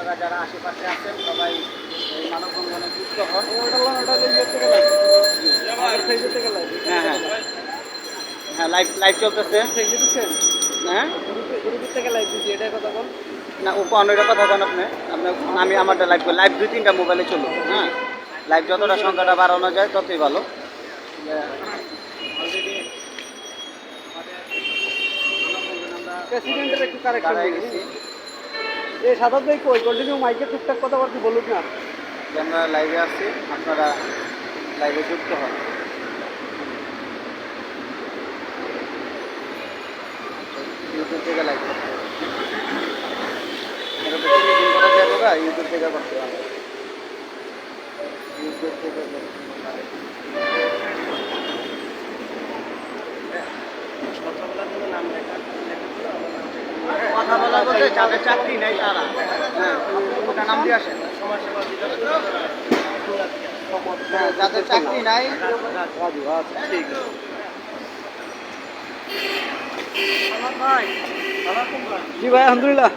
আপনারা যারা আশেপাশে আছেন সবাই এই মানববন্ধনে যুক্ত হন। হ্যাঁ হ্যাঁ হ্যাঁ, লাইভ লাইভ চলতেছে। হ্যাঁ না অন্যটা কথা বলেন আপনি। আপনার আমি আমারটা লাইভ করি, লাইভ 2-3টা মোবাইলে চলুন। হ্যাঁ, লাইভ যতটা সংখ্যাটা বাড়ানো যায় ততই ভালো। প্রেসিডেন্টের একটু কারেকশন দিয়েছি। এই সাদা ভাই কই কন্টিনিউ মাইকে টুকটাক কথাবার্তা বলুক না। আমরা লাইভে আসছি, আপনারা লাইভে যুক্ত হন। ইউটিউব থেকে লাইভ করতে হবে। এটা তো মিটিং করা যাবে না, ইউটিউব থেকে করতে হবে। ইউটিউব থেকে কথা বলা বলতে যাদের চাকরি নেই তারা, হ্যাঁ ওটা নাম দিয়ে আসেন। হ্যাঁ, যাদের চাকরি নাই ঠিক জি ভাই আলহামদুলিল্লাহ।